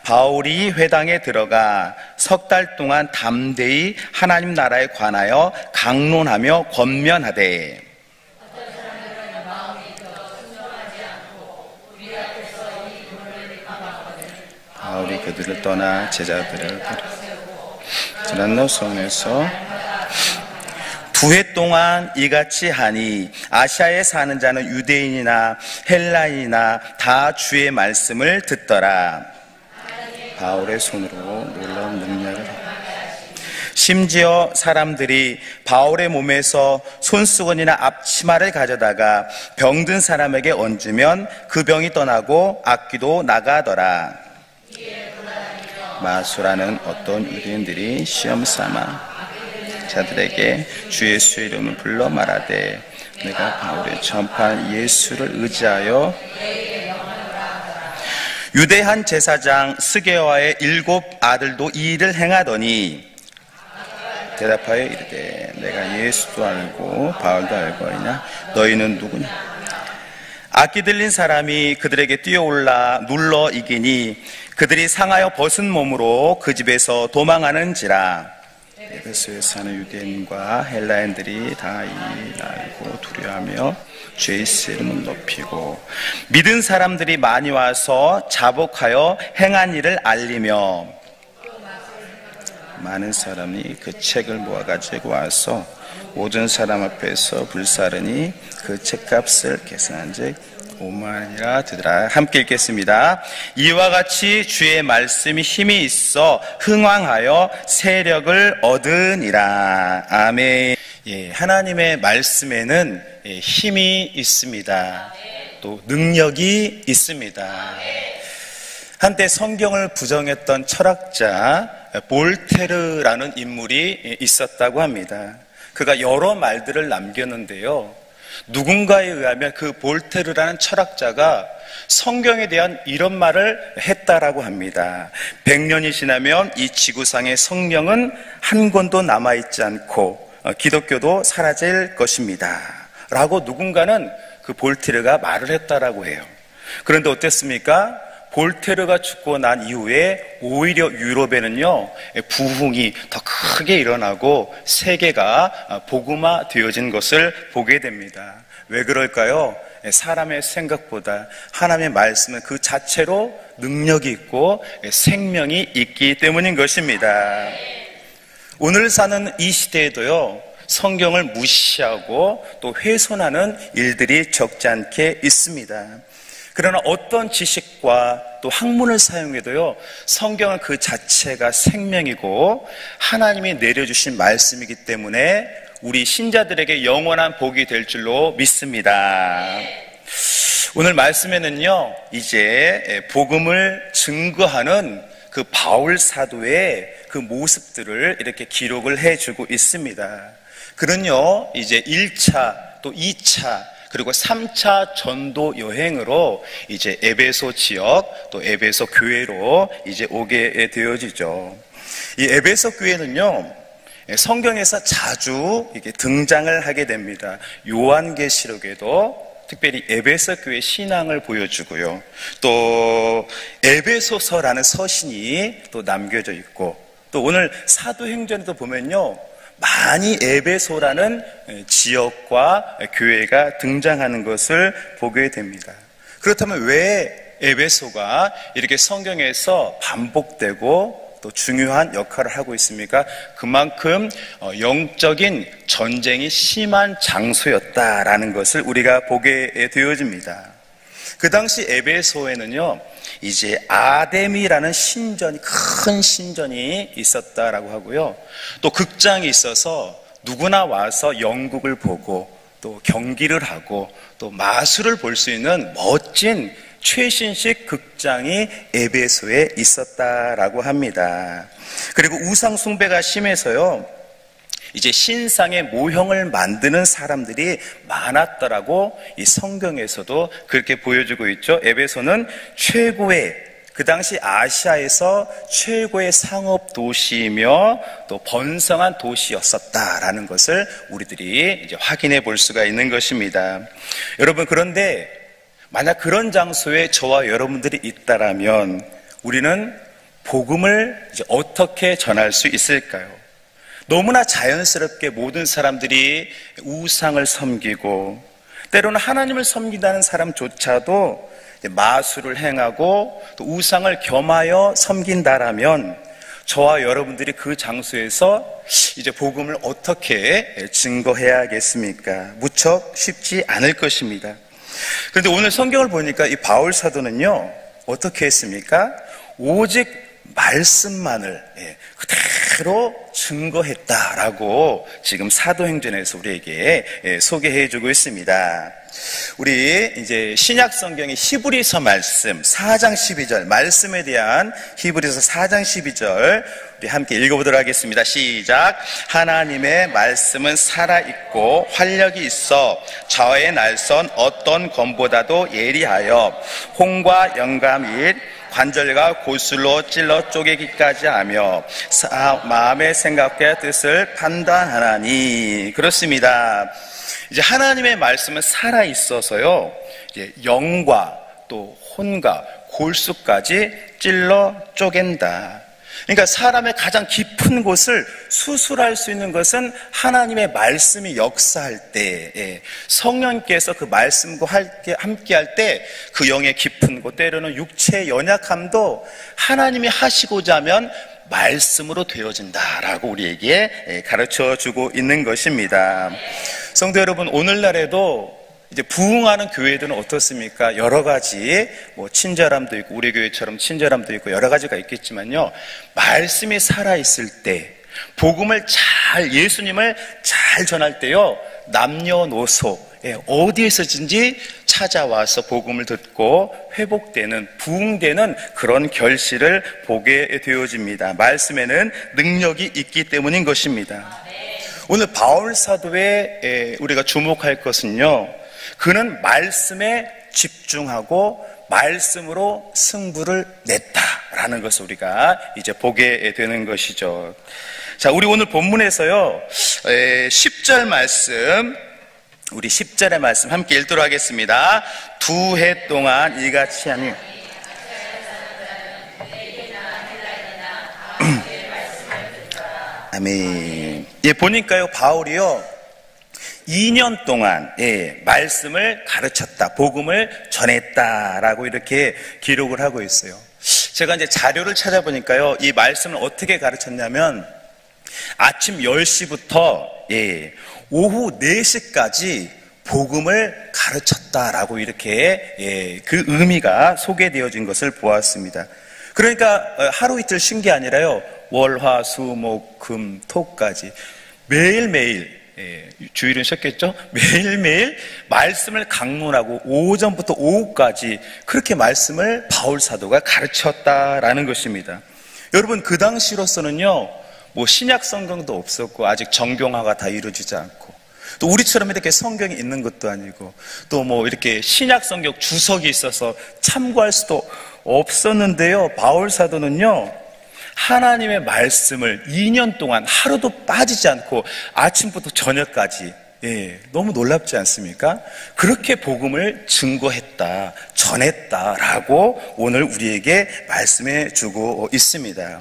바울이 회당에 들어가 석 달 동안 담대히 하나님 나라에 관하여 강론하며 권면하되 바울이 그들을 떠나 제자들을 지난 노송에서 2해 동안 이같이 하니 아시아에 사는 자는 유대인이나 헬라인이나 다 주의 말씀을 듣더라. 바울의 손으로 놀라운 능력을 심지어 사람들이 바울의 몸에서 손수건이나 앞치마를 가져다가 병든 사람에게 얹으면 그 병이 떠나고 악귀도 나가더라. 마수라는 어떤 유대인들이 시험 삼아 자들에게 주 예수의 이름을 불러 말하되 내가 바울의 전파한 예수를 의지하여 유대한 제사장 스게와의 7 아들도 이 일을 행하더니 대답하여 이르되 내가 예수도 알고 바울도 알거니와 너희는 누구냐? 악기 들린 사람이 그들에게 뛰어올라 눌러 이기니 그들이 상하여 벗은 몸으로 그 집에서 도망하는지라. 에베소에 사는 유대인과 헬라인들이 다 이 알고 두려워하며 주 예수의 이름을 높이고 믿은 사람들이 많이 와서 자복하여 행한 일을 알리며 많은 사람이 그 책을 모아가지고 와서 모든 사람 앞에서 불사르니 그 책값을 계산한즉 5만이라 되더라. 함께 읽겠습니다. 이와 같이 주의 말씀이 힘이 있어 흥왕하여 세력을 얻으니라. 아멘. 예, 하나님의 말씀에는 힘이 있습니다. 또 능력이 있습니다. 한때 성경을 부정했던 철학자 볼테르라는 인물이 있었다고 합니다. 그가 여러 말들을 남겼는데요, 누군가에 의하면 그 볼테르라는 철학자가 성경에 대한 이런 말을 했다라고 합니다. 100년이 지나면 이 지구상의 성경은 한 권도 남아있지 않고 기독교도 사라질 것입니다 라고 누군가는 그 볼테르가 말을 했다라고 해요. 그런데 어땠습니까? 볼테르가 죽고 난 이후에 오히려 유럽에는요, 부흥이 더 크게 일어나고 세계가 복음화 되어진 것을 보게 됩니다. 왜 그럴까요? 사람의 생각보다 하나님의 말씀은 그 자체로 능력이 있고 생명이 있기 때문인 것입니다. 오늘 사는 이 시대에도요, 성경을 무시하고 또 훼손하는 일들이 적지 않게 있습니다. 그러나 어떤 지식과 또 학문을 사용해도요, 성경은 그 자체가 생명이고 하나님이 내려주신 말씀이기 때문에 우리 신자들에게 영원한 복이 될 줄로 믿습니다. 오늘 말씀에는요, 이제 복음을 증거하는 그 바울 사도의 그 모습들을 이렇게 기록을 해주고 있습니다. 그는요, 이제 1차 또 2차 그리고 3차 전도 여행으로 이제 에베소 지역 또 에베소 교회로 이제 오게 되어지죠. 이 에베소 교회는요, 성경에서 자주 이렇게 등장을 하게 됩니다. 요한계시록에도 특별히 에베소 교회 신앙을 보여주고요, 또 에베소서라는 서신이 또 남겨져 있고, 또 오늘 사도행전에도 보면요, 많이 에베소라는 지역과 교회가 등장하는 것을 보게 됩니다. 그렇다면 왜 에베소가 이렇게 성경에서 반복되고 또 중요한 역할을 하고 있습니까? 그만큼 영적인 전쟁이 심한 장소였다라는 것을 우리가 보게 되어집니다. 그 당시 에베소에는요, 이제 아데미라는 신전이, 큰 신전이 있었다라고 하고요, 또 극장이 있어서 누구나 와서 연극을 보고 또 경기를 하고 또 마술을 볼 수 있는 멋진 최신식 극장이 에베소에 있었다라고 합니다. 그리고 우상 숭배가 심해서요, 이제 신상의 모형을 만드는 사람들이 많았더라고 이 성경에서도 그렇게 보여주고 있죠. 에베소는 최고의, 그 당시 아시아에서 최고의 상업 도시이며 또 번성한 도시였었다라는 것을 우리들이 이제 확인해 볼 수가 있는 것입니다. 여러분, 그런데 만약 그런 장소에 저와 여러분들이 있다라면 우리는 복음을 이제 어떻게 전할 수 있을까요? 너무나 자연스럽게 모든 사람들이 우상을 섬기고 때로는 하나님을 섬긴다는 사람조차도 마술을 행하고 또 우상을 겸하여 섬긴다라면 저와 여러분들이 그 장소에서 이제 복음을 어떻게 증거해야겠습니까? 무척 쉽지 않을 것입니다. 그런데 오늘 성경을 보니까 이 바울 사도는요, 어떻게 했습니까? 오직 말씀만을 그대로 증거했다라고 지금 사도행전에서 우리에게 소개해주고 있습니다. 우리 이제 신약 성경의 히브리서 말씀 4장 12절 말씀에 대한 히브리서 4장 12절 우리 함께 읽어보도록 하겠습니다. 시작. 하나님의 말씀은 살아있고 활력이 있어 저의 날선 어떤 검보다도 예리하여 홍과 영감 및 관절과 고슬로 찔러 쪼개기까지 하며 마음의 생각과 뜻을 판단하나니. 그렇습니다. 이제 하나님의 말씀은 살아있어서요, 이제 영과 또 혼과 골수까지 찔러 쪼갠다. 그러니까 사람의 가장 깊은 곳을 수술할 수 있는 것은 하나님의 말씀이 역사할 때, 성령께서 그 말씀과 함께 할 때 그 영의 깊은 곳, 때로는 육체의 연약함도 하나님이 하시고자 하면 말씀으로 되어진다라고 우리에게 가르쳐 주고 있는 것입니다. 성도 여러분, 오늘날에도 이제 부흥하는 교회들은 어떻습니까? 여러 가지 친절함도 있고 우리 교회처럼 친절함도 있고 여러 가지가 있겠지만요, 말씀이 살아있을 때 복음을 예수님을 잘 전할 때요, 남녀노소 어디에서든지 찾아와서 복음을 듣고 회복되는, 부흥되는 그런 결실을 보게 되어집니다. 말씀에는 능력이 있기 때문인 것입니다. 오늘 바울 사도에 우리가 주목할 것은요, 그는 말씀에 집중하고 말씀으로 승부를 냈다라는 것을 우리가 이제 보게 되는 것이죠. 자, 우리 오늘 본문에서요, 10절 말씀, 우리 10절의 말씀 함께 읽도록 하겠습니다. 2해 동안 이같이 하니 아멘. 보니까요, 바울이요 2년 동안 말씀을 가르쳤다, 복음을 전했다라고 이렇게 기록을 하고 있어요. 제가 이제 자료를 찾아보니까요, 이 말씀을 어떻게 가르쳤냐면 아침 10시부터 오후 4시까지 복음을 가르쳤다라고 이렇게 그 의미가 소개되어진 것을 보았습니다. 그러니까 하루 이틀 쉰 게 아니라요, 월, 화, 수, 목, 금, 토까지 매일매일, 주일은 쉬었겠죠? 매일매일 말씀을 강론하고 오전부터 오후까지 그렇게 말씀을 바울 사도가 가르쳤다라는 것입니다. 여러분, 그 당시로서는요, 신약 성경도 없었고 아직 정경화가 다 이루어지지 않고 또 우리처럼 이렇게 성경이 있는 것도 아니고 또 이렇게 신약 성경 주석이 있어서 참고할 수도 없었는데요, 바울 사도는요, 하나님의 말씀을 2년 동안 하루도 빠지지 않고 아침부터 저녁까지, 너무 놀랍지 않습니까? 그렇게 복음을 증거했다, 전했다라고 오늘 우리에게 말씀해 주고 있습니다.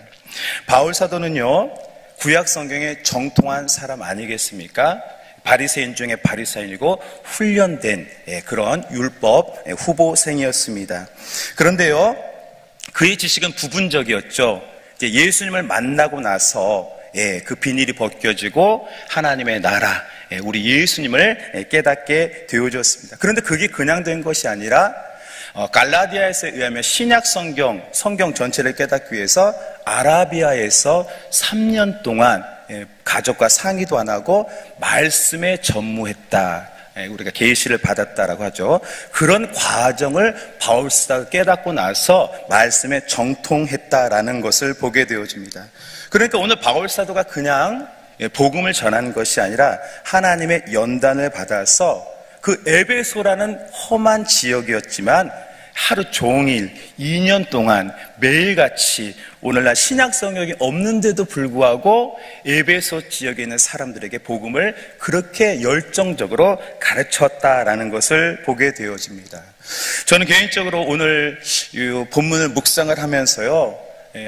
바울 사도는요, 구약 성경에 정통한 사람 아니겠습니까? 바리새인 중에 바리새인이고 훈련된 그런 율법 후보생이었습니다. 그런데요, 그의 지식은 부분적이었죠. 예수님을 만나고 나서 그 비닐이 벗겨지고 하나님의 나라, 우리 예수님을 깨닫게 되어졌습니다. 그런데 그게 그냥 된 것이 아니라 갈라디아에서 의하면 신약 성경 전체를 깨닫기 위해서 아라비아에서 3년 동안 가족과 상의도 안 하고 말씀에 전무했다. 우리가 계시를 받았다라고 하죠. 그런 과정을 바울 사도가 깨닫고 나서 말씀에 정통했다라는 것을 보게 되어집니다. 그러니까 오늘 바울 사도가 그냥 복음을 전한 것이 아니라 하나님의 연단을 받아서 그 에베소라는 험한 지역이었지만 하루 종일 2년 동안 매일같이 오늘날 신약 성경이 없는데도 불구하고 에베소 지역에 있는 사람들에게 복음을 그렇게 열정적으로 가르쳤다라는 것을 보게 되어집니다. 저는 개인적으로 오늘 이 본문을 묵상을 하면서요,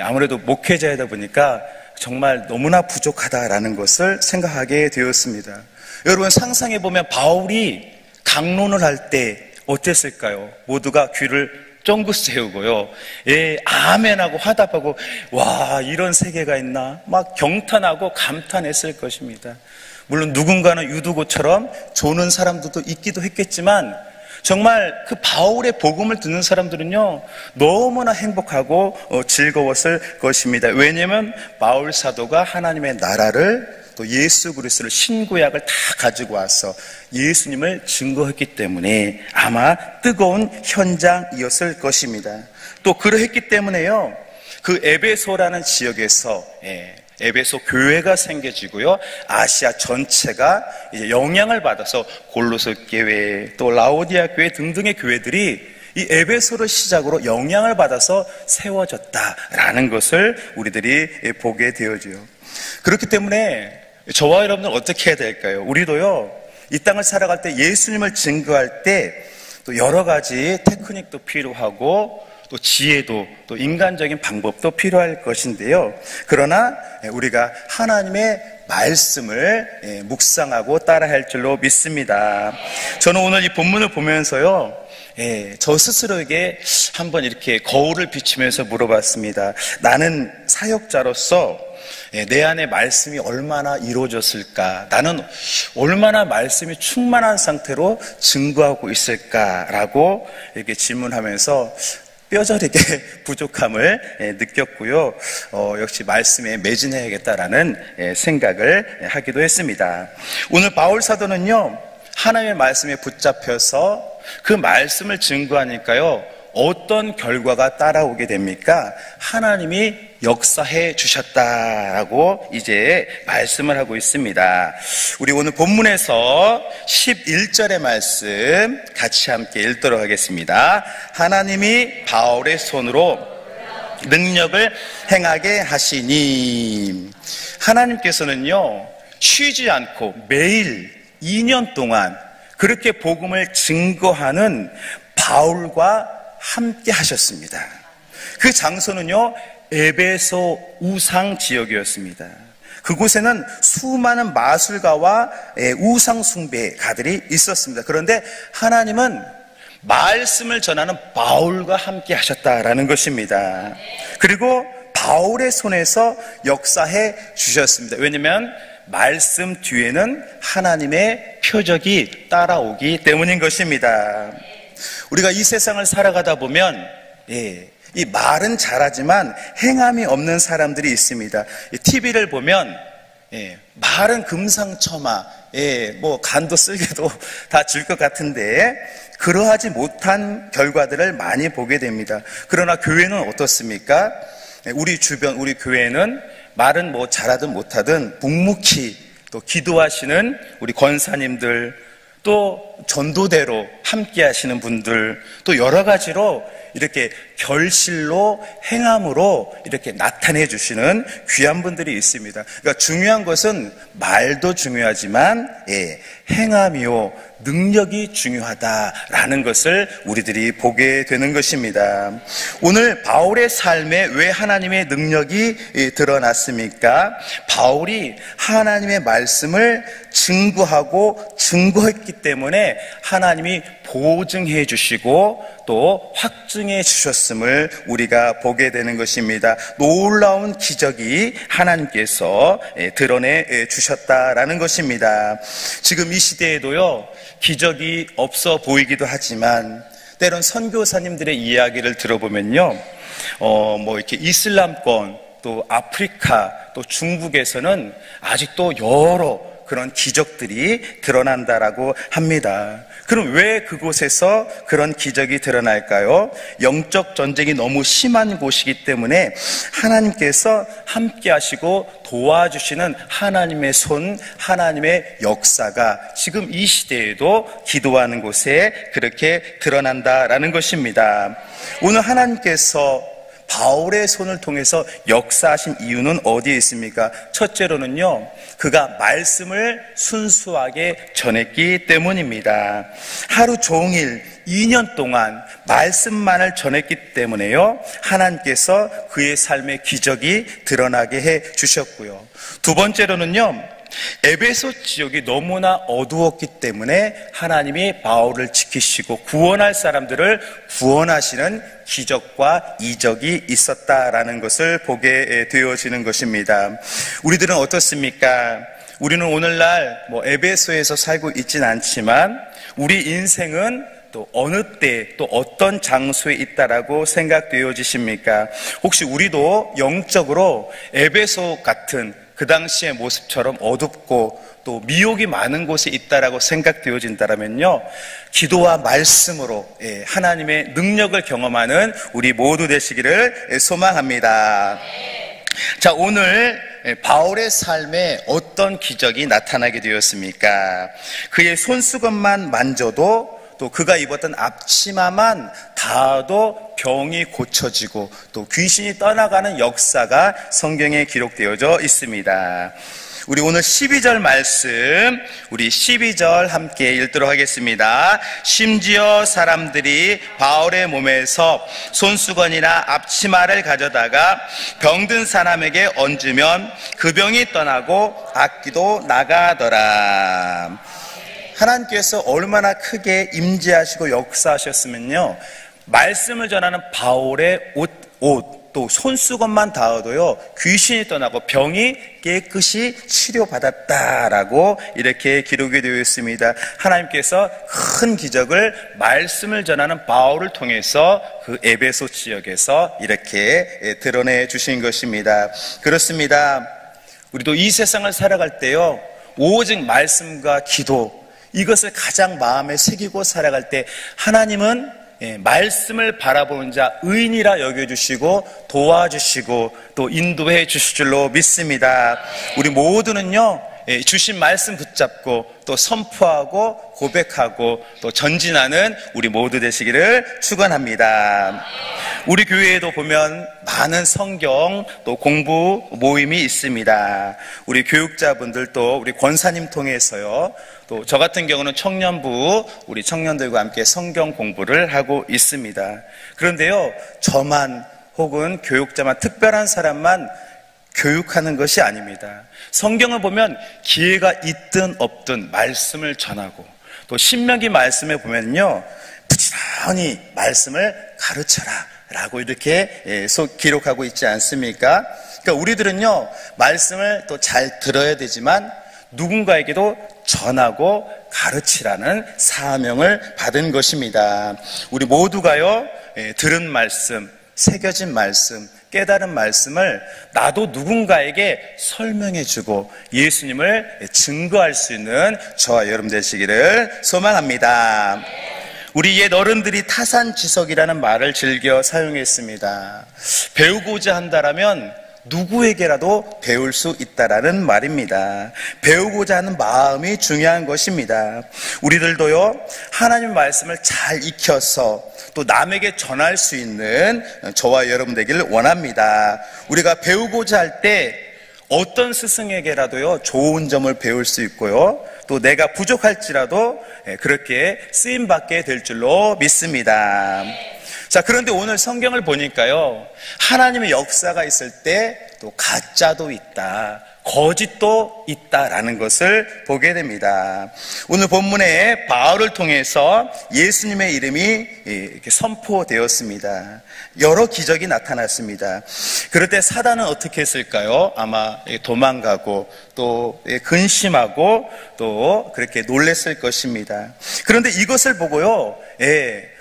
아무래도 목회자이다 보니까 정말 너무나 부족하다라는 것을 생각하게 되었습니다. 여러분 상상해보면 바울이 강론을 할 때 어땠을까요? 모두가 귀를 쫑긋 세우고요. 아멘하고 화답하고 와 이런 세계가 있나? 막 경탄하고 감탄했을 것입니다. 물론 누군가는 유두고처럼 조는 사람들도 있기도 했겠지만 정말 그 바울의 복음을 듣는 사람들은요 너무나 행복하고 즐거웠을 것입니다. 왜냐하면 바울 사도가 하나님의 나라를 또 예수 그리스도를 신구약을 다 가지고 와서 예수님을 증거했기 때문에 아마 뜨거운 현장이었을 것입니다. 또 그러했기 때문에요 그 에베소라는 지역에서 에베소 교회가 생겨지고요 아시아 전체가 이제 영향을 받아서 골로새 교회 또 라오디아 교회 등등의 교회들이 이 에베소를 시작으로 영향을 받아서 세워졌다라는 것을 우리들이 보게 되어져요. 그렇기 때문에 저와 여러분은 어떻게 해야 될까요? 우리도요 이 땅을 살아갈 때 예수님을 증거할 때 또 여러 가지 테크닉도 필요하고 또 지혜도 또 인간적인 방법도 필요할 것인데요. 그러나 우리가 하나님의 말씀을 묵상하고 따라할 줄로 믿습니다. 저는 오늘 이 본문을 보면서요 저 스스로에게 한번 이렇게 거울을 비추면서 물어봤습니다. 나는 사역자로서 내 안에 말씀이 얼마나 이루어졌을까? 나는 얼마나 말씀이 충만한 상태로 증거하고 있을까라고 이렇게 질문하면서 뼈저리게 부족함을 느꼈고요. 역시 말씀에 매진해야겠다라는 생각을 하기도 했습니다. 오늘 바울 사도는요, 하나님의 말씀에 붙잡혀서 그 말씀을 증거하니까요, 어떤 결과가 따라오게 됩니까? 하나님이 역사해 주셨다라고 이제 말씀을 하고 있습니다. 우리 오늘 본문에서 11절의 말씀 같이 함께 읽도록 하겠습니다. 하나님이 바울의 손으로 능력을 행하게 하시니, 하나님께서는요 쉬지 않고 매일 2년 동안 그렇게 복음을 증거하는 바울과 함께 하셨습니다. 그 장소는요 에베소 우상 지역이었습니다. 그곳에는 수많은 마술가와 우상 숭배가들이 있었습니다. 그런데 하나님은 말씀을 전하는 바울과 함께 하셨다라는 것입니다. 그리고 바울의 손에서 역사해 주셨습니다. 왜냐하면 말씀 뒤에는 하나님의 표적이 따라오기 때문인 것입니다. 우리가 이 세상을 살아가다 보면 이 말은 잘하지만 행함이 없는 사람들이 있습니다. TV를 보면 말은 금상첨화, 뭐 간도 쓸개도 다 줄 것 같은데 그러하지 못한 결과들을 많이 보게 됩니다. 그러나 교회는 어떻습니까? 우리 주변, 우리 교회는 말은 뭐 잘하든 못하든 묵묵히 또 기도하시는 우리 권사님들, 또 전도대로 함께 하시는 분들, 또 여러 가지로 이렇게 결실로 행함으로 이렇게 나타내 주시는 귀한 분들이 있습니다. 그러니까 중요한 것은 말도 중요하지만 행함이요 능력이 중요하다라는 것을 우리들이 보게 되는 것입니다. 오늘 바울의 삶에 왜 하나님의 능력이 드러났습니까? 바울이 하나님의 말씀을 증거하고 증거했기 때문에 하나님이 보증해 주시고 또 확증해 주셨음을 우리가 보게 되는 것입니다. 놀라운 기적이 하나님께서 드러내 주셨다라는 것입니다. 지금 이 시대에도요 기적이 없어 보이기도 하지만 때론 선교사님들의 이야기를 들어보면요 뭐 이렇게 이슬람권 또 아프리카 또 중국에서는 아직도 여러 그런 기적들이 드러난다라고 합니다. 그럼 왜 그곳에서 그런 기적이 드러날까요? 영적 전쟁이 너무 심한 곳이기 때문에 하나님께서 함께 하시고 도와주시는 하나님의 손, 하나님의 역사가 지금 이 시대에도 기도하는 곳에 그렇게 드러난다라는 것입니다. 오늘 하나님께서 바울의 손을 통해서 역사하신 이유는 어디에 있습니까? 첫째로는요, 그가 말씀을 순수하게 전했기 때문입니다. 하루 종일 2년 동안 말씀만을 전했기 때문에요, 하나님께서 그의 삶의 기적이 드러나게 해 주셨고요. 두 번째로는요, 에베소 지역이 너무나 어두웠기 때문에 하나님이 바울을 지키시고 구원할 사람들을 구원하시는 기적과 이적이 있었다라는 것을 보게 되어지는 것입니다. 우리들은 어떻습니까? 우리는 오늘날 에베소에서 살고 있진 않지만 우리 인생은 또 어느 때 또 어떤 장소에 있다라고 생각되어지십니까? 혹시 우리도 영적으로 에베소 같은 그 당시의 모습처럼 어둡고 또 미혹이 많은 곳에 있다라고 생각되어진다면요, 기도와 말씀으로 하나님의 능력을 경험하는 우리 모두 되시기를 소망합니다. 자, 오늘 바울의 삶에 어떤 기적이 나타나게 되었습니까? 그의 손수건만 만져도, 또 그가 입었던 앞치마만 닿아도 병이 고쳐지고 또 귀신이 떠나가는 역사가 성경에 기록되어져 있습니다. 우리 오늘 12절 말씀, 우리 12절 함께 읽도록 하겠습니다. 심지어 사람들이 바울의 몸에서 손수건이나 앞치마를 가져다가 병든 사람에게 얹으면 그 병이 떠나고 악기도 나가더라. 하나님께서 얼마나 크게 임재하시고 역사하셨으면요, 말씀을 전하는 바울의 옷 또 손수건만 닿아도요, 귀신이 떠나고 병이 깨끗이 치료받았다라고 이렇게 기록이 되어 있습니다. 하나님께서 큰 기적을 말씀을 전하는 바울을 통해서 그 에베소 지역에서 이렇게 드러내 주신 것입니다. 그렇습니다. 우리도 이 세상을 살아갈 때요, 오직 말씀과 기도, 이것을 가장 마음에 새기고 살아갈 때 하나님은 말씀을 바라보는 자 의인이라 여겨주시고 도와주시고 또 인도해 주실 줄로 믿습니다. 우리 모두는요, 주신 말씀 붙잡고 또 선포하고 고백하고 또 전진하는 우리 모두 되시기를 축원합니다. 우리 교회에도 보면 많은 성경 또 공부 모임이 있습니다. 우리 교육자분들도 우리 권사님 통해서요, 또 저 같은 경우는 청년부 우리 청년들과 함께 성경 공부를 하고 있습니다. 그런데요, 저만 혹은 교육자만, 특별한 사람만 교육하는 것이 아닙니다. 성경을 보면 기회가 있든 없든 말씀을 전하고, 또 신명기 말씀에 보면요, 부지런히 말씀을 가르쳐라 라고 이렇게 기록하고 있지 않습니까? 그러니까 우리들은요, 말씀을 또 잘 들어야 되지만 누군가에게도 전하고 가르치라는 사명을 받은 것입니다. 우리 모두가요, 들은 말씀, 새겨진 말씀, 깨달은 말씀을 나도 누군가에게 설명해주고 예수님을 증거할 수 있는 저와 여러분 되시기를 소망합니다. 우리 옛 어른들이 타산지석이라는 말을 즐겨 사용했습니다. 배우고자 한다라면 누구에게라도 배울 수 있다라는 말입니다. 배우고자 하는 마음이 중요한 것입니다. 우리들도요, 하나님 말씀을 잘 익혀서 또 남에게 전할 수 있는 저와 여러분 되기를 원합니다. 우리가 배우고자 할 때 어떤 스승에게라도요, 좋은 점을 배울 수 있고요, 또 내가 부족할지라도 그렇게 쓰임받게 될 줄로 믿습니다. 자, 그런데 오늘 성경을 보니까요, 하나님의 역사가 있을 때 또 가짜도 있다, 거짓도 있다라는 것을 보게 됩니다. 오늘 본문에 바울을 통해서 예수님의 이름이 이렇게 선포되었습니다. 여러 기적이 나타났습니다. 그럴 때 사단은 어떻게 했을까요? 아마 도망가고 또 근심하고 또 그렇게 놀랬을 것입니다. 그런데 이것을 보고요,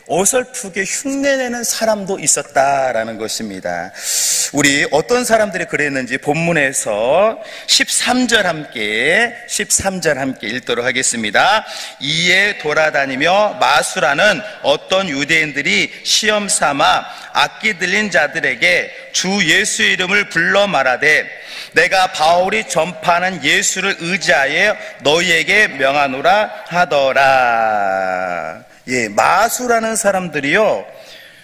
어설프게 흉내내는 사람도 있었다라는 것입니다. 우리 어떤 사람들이 그랬는지 본문에서 13절 함께 읽도록 하겠습니다. 이에 돌아다니며 마술하는 어떤 유대인들이 시험 삼아 악기 들린 자들에게 주 예수의 이름을 불러 말하되 내가 바울이 전파하는 예수를 의지하여 너희에게 명하노라 하더라. 마술하는 사람들이요,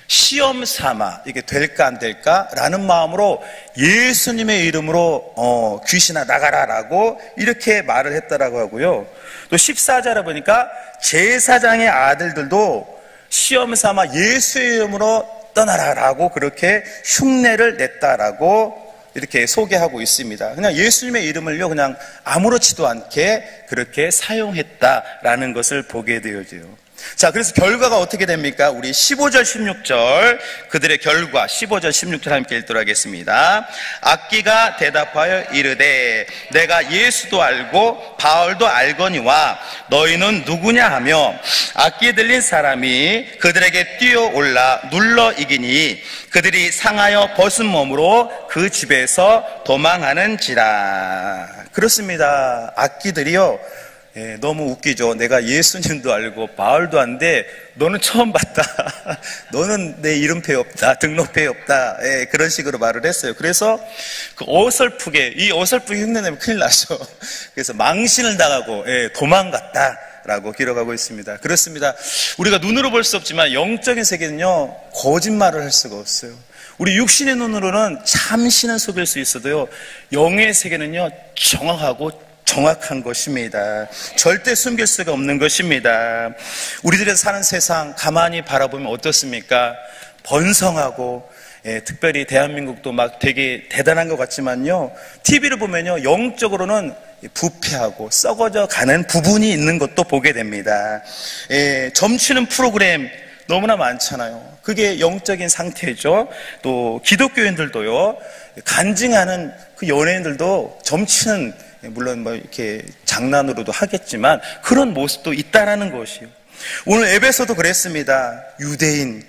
시험 삼아 이게 될까 안 될까라는 마음으로 예수님의 이름으로 귀신아 나가라라고 이렇게 말을 했다라고 하고요. 또 14절에 보니까 제사장의 아들들도 시험 삼아 예수의 이름으로 떠나라라고 그렇게 흉내를 냈다라고 이렇게 소개하고 있습니다. 그냥 예수님의 이름을요, 그냥 아무렇지도 않게 그렇게 사용했다라는 것을 보게 되어져요. 자, 그래서 결과가 어떻게 됩니까? 우리 15절, 16절, 그들의 결과, 15절, 16절 함께 읽도록 하겠습니다. 악기가 대답하여 이르되, 내가 예수도 알고 바울도 알거니와 너희는 누구냐 하며, 악기 들린 사람이 그들에게 뛰어올라 눌러 이기니 그들이 상하여 벗은 몸으로 그 집에서 도망하는지라. 그렇습니다. 악기들이요, 너무 웃기죠. 내가 예수님도 알고 바울도 아는데 너는 처음 봤다. 너는 내 이름표에 없다. 등록표에 없다. 그런 식으로 말을 했어요. 그래서 그 어설프게, 이 어설프게 흉내내면 큰일 나죠. 그래서 망신을 당하고 도망갔다 라고 기록하고 있습니다. 그렇습니다. 우리가 눈으로 볼 수 없지만 영적인 세계는요, 거짓말을 할 수가 없어요. 우리 육신의 눈으로는 잠시는 속일 수 있어도요, 영의 세계는요, 정확한 것입니다. 절대 숨길 수가 없는 것입니다. 우리들이 사는 세상 가만히 바라보면 어떻습니까? 번성하고, 특별히 대한민국도 막 되게 대단한 것 같지만요, TV를 보면요, 영적으로는 부패하고 썩어져 가는 부분이 있는 것도 보게 됩니다. 점치는 프로그램 너무나 많잖아요. 그게 영적인 상태죠. 또 기독교인들도요, 간증하는 그 연예인들도 점치는, 물론 뭐 이렇게 장난으로도 하겠지만 그런 모습도 있다라는 것이요. 오늘 에베소도 그랬습니다. 유대인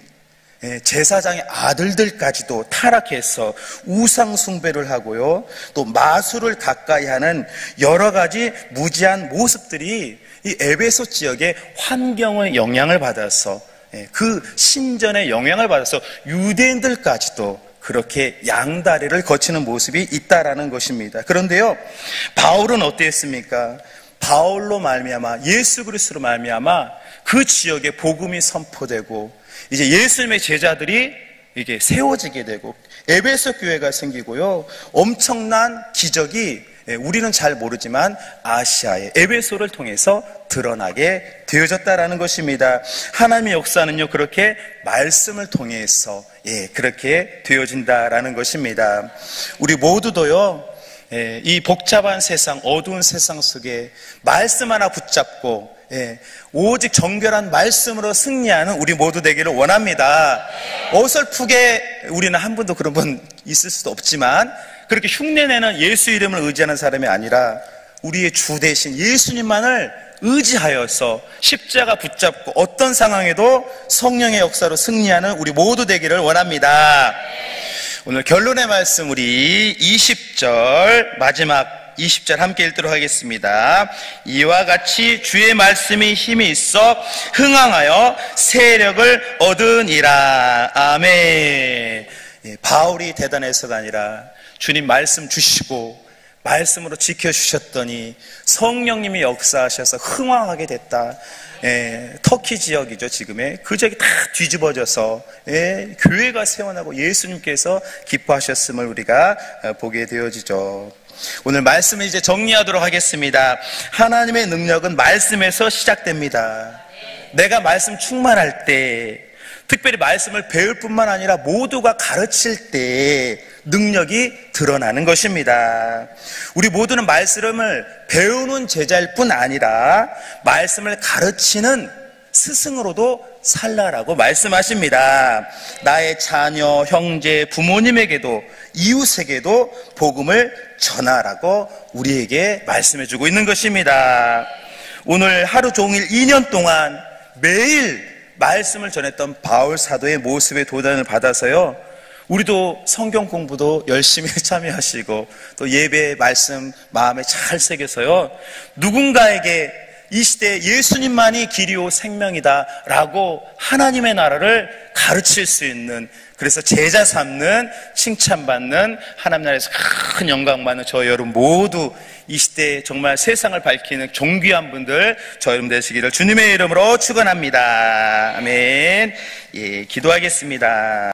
제사장의 아들들까지도 타락해서 우상 숭배를 하고요, 또 마술을 가까이 하는 여러 가지 무지한 모습들이 이 에베소 지역의 환경의 영향을 받아서, 그 신전의 영향을 받아서 유대인들까지도 그렇게 양다리를 거치는 모습이 있다라는 것입니다. 그런데요, 바울은 어땠습니까? 바울로 말미암아, 예수 그리스도로 말미암아 그 지역에 복음이 선포되고 이제 예수님의 제자들이 이게 세워지게 되고 에베소 교회가 생기고요, 엄청난 기적이 우리는 잘 모르지만 아시아의 에베소를 통해서 드러나게 되어졌다라는 것입니다. 하나님의 역사는요, 그렇게 말씀을 통해서 그렇게 되어진다라는 것입니다. 우리 모두도요, 이 복잡한 세상, 어두운 세상 속에 말씀 하나 붙잡고 오직 정결한 말씀으로 승리하는 우리 모두 되기를 원합니다. 어설프게 우리는 한 번도 그런 분 있을 수도 없지만 그렇게 흉내내는 예수 이름을 의지하는 사람이 아니라 우리의 주 대신 예수님만을 의지하여서 십자가 붙잡고 어떤 상황에도 성령의 역사로 승리하는 우리 모두 되기를 원합니다. 오늘 결론의 말씀, 우리 20절, 마지막 20절 함께 읽도록 하겠습니다. 이와 같이 주의 말씀이 힘이 있어 흥황하여 세력을 얻으니라. 아멘. 바울이 대단해서가 아니라 주님 말씀 주시고 말씀으로 지켜주셨더니 성령님이 역사하셔서 흥황하게 됐다. 터키 지역이죠, 지금의. 그 지역이 다 뒤집어져서 교회가 세워나고 예수님께서 기뻐하셨음을 우리가 보게 되어지죠. 오늘 말씀을 이제 정리하도록 하겠습니다. 하나님의 능력은 말씀에서 시작됩니다. 내가 말씀 충만할 때, 특별히 말씀을 배울 뿐만 아니라 모두가 가르칠 때 능력이 드러나는 것입니다. 우리 모두는 말씀을 배우는 제자일 뿐 아니라 말씀을 가르치는 스승으로도 살라라고 말씀하십니다. 나의 자녀, 형제, 부모님에게도 이웃에게도 복음을 전하라고 우리에게 말씀해주고 있는 것입니다. 오늘 하루 종일 2년 동안 매일 말씀을 전했던 바울 사도의 모습의 도전을 받아서요, 우리도 성경 공부도 열심히 참여하시고 또 예배 말씀 마음에 잘 새겨서요, 누군가에게 이 시대에 예수님만이 길이요 생명이다라고 하나님의 나라를 가르칠 수 있는, 그래서 제자 삼는, 칭찬받는, 하나님 나라에서 큰 영광받는 저 여러분 모두 이 시대에 정말 세상을 밝히는 존귀한 분들 저 여러분 되시기를 주님의 이름으로 축원합니다. 아멘. 예, 기도하겠습니다.